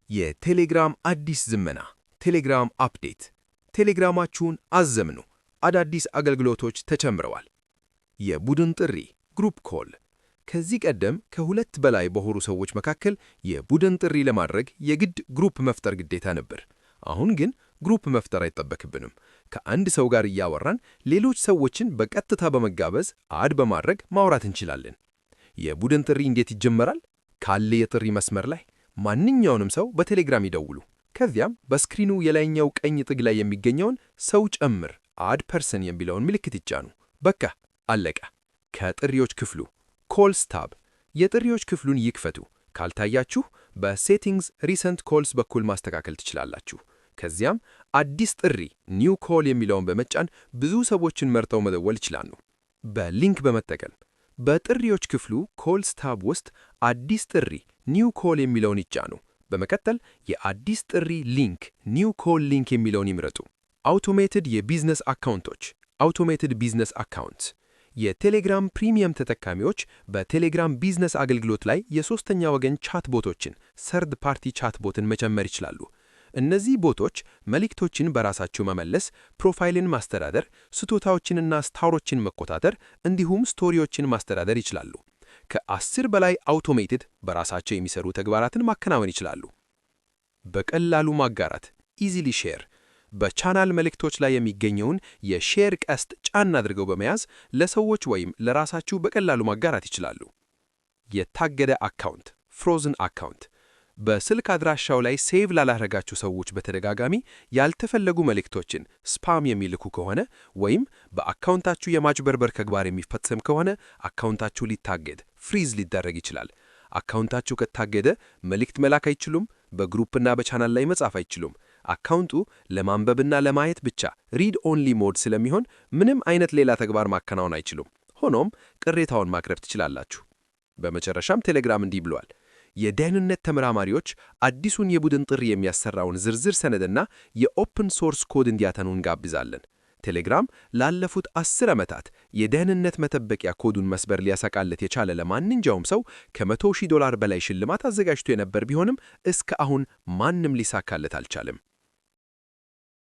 የቴሌግራም አዲስ ዝመና ቴሌግራም አፕዴት። ቴሌግራማችሁን አዘምኑ። አዳዲስ አገልግሎቶች ተጨምረዋል። የቡድን ጥሪ ግሩፕ ኮል። ከዚህ ቀደም ከሁለት በላይ በሆኑ ሰዎች መካከል የቡድን ጥሪ ለማድረግ የግድ ግሩፕ መፍጠር ግዴታ ነበር። አሁን ግን ግሩፕ መፍጠር አይጠበቅብንም። ከአንድ ሰው ጋር እያወራን ሌሎች ሰዎችን በቀጥታ በመጋበዝ አድ በማድረግ ማውራት እንችላለን። የቡድን ጥሪ እንዴት ይጀመራል? ካለ የጥሪ መስመር ላይ ማንኛውንም ሰው በቴሌግራም ይደውሉ። ከዚያም በስክሪኑ የላይኛው ቀኝ ጥግ ላይ የሚገኘውን ሰው ጨምር አድ ፐርሰን የሚለውን ምልክት ይጫኑ። በቃ አለቀ። ከጥሪዎች ክፍሉ ኮልስ ታብ የጥሪዎች ክፍሉን ይክፈቱ። ካልታያችሁ በሴቲንግስ ሪሰንት ኮልስ በኩል ማስተካከል ትችላላችሁ። ከዚያም አዲስ ጥሪ ኒው ኮል የሚለውን በመጫን ብዙ ሰዎችን መርጠው መደወል ይችላሉ። በሊንክ በመጠቀም በጥሪዎች ክፍሉ ኮልስ ታብ ውስጥ አዲስ ጥሪ ኒው ኮል የሚለውን ይጫኑ። በመቀጠል የአዲስ ጥሪ ሊንክ ኒው ኮል ሊንክ የሚለውን ይምረጡ። አውቶሜትድ የቢዝነስ አካውንቶች አውቶሜትድ ቢዝነስ አካውንት የቴሌግራም ፕሪሚየም ተጠቃሚዎች በቴሌግራም ቢዝነስ አገልግሎት ላይ የሶስተኛ ወገን ቻት ቦቶችን ሰርድ ፓርቲ ቻት ቦትን መጨመር ይችላሉ። እነዚህ ቦቶች መልእክቶችን በራሳቸው መመለስ፣ ፕሮፋይልን ማስተዳደር፣ ስጦታዎችንና ስታሮችን መቆጣጠር እንዲሁም ስቶሪዎችን ማስተዳደር ይችላሉ። ከ10 በላይ አውቶሜትድ በራሳቸው የሚሰሩ ተግባራትን ማከናወን ይችላሉ። በቀላሉ ማጋራት ኢዚሊ ሼር በቻናል መልእክቶች ላይ የሚገኘውን የሼር ቀስት ጫን አድርገው በመያዝ ለሰዎች ወይም ለራሳችሁ በቀላሉ ማጋራት ይችላሉ። የታገደ አካውንት ፍሮዝን አካውንት በስልክ አድራሻው ላይ ሴቭ ላላረጋችሁ ሰዎች በተደጋጋሚ ያልተፈለጉ መልእክቶችን ስፓም የሚልኩ ከሆነ ወይም በአካውንታችሁ የማጭበርበር ተግባር የሚፈጸም ከሆነ አካውንታችሁ ሊታገድ ፍሪዝ ሊደረግ ይችላል። አካውንታችሁ ከታገደ መልእክት መላክ አይችሉም፣ በግሩፕና በቻናል ላይ መጻፍ አይችሉም። አካውንቱ ለማንበብና ለማየት ብቻ ሪድ ኦንሊ ሞድ ስለሚሆን ምንም አይነት ሌላ ተግባር ማከናወን አይችሉም። ሆኖም ቅሬታውን ማቅረብ ትችላላችሁ። በመጨረሻም ቴሌግራም እንዲህ ብሏል። የደህንነት ተመራማሪዎች አዲሱን የቡድን ጥሪ የሚያሰራውን ዝርዝር ሰነድና የኦፕን ሶርስ ኮድ እንዲያጠኑ እንጋብዛለን። ቴሌግራም ላለፉት 10 ዓመታት የደህንነት መጠበቂያ ኮዱን መስበር ሊያሳቃለት የቻለ ለማንኛውም ሰው $100,000 በላይ ሽልማት አዘጋጅቶ የነበር ቢሆንም እስከ አሁን ማንም ሊሳካለት አልቻለም።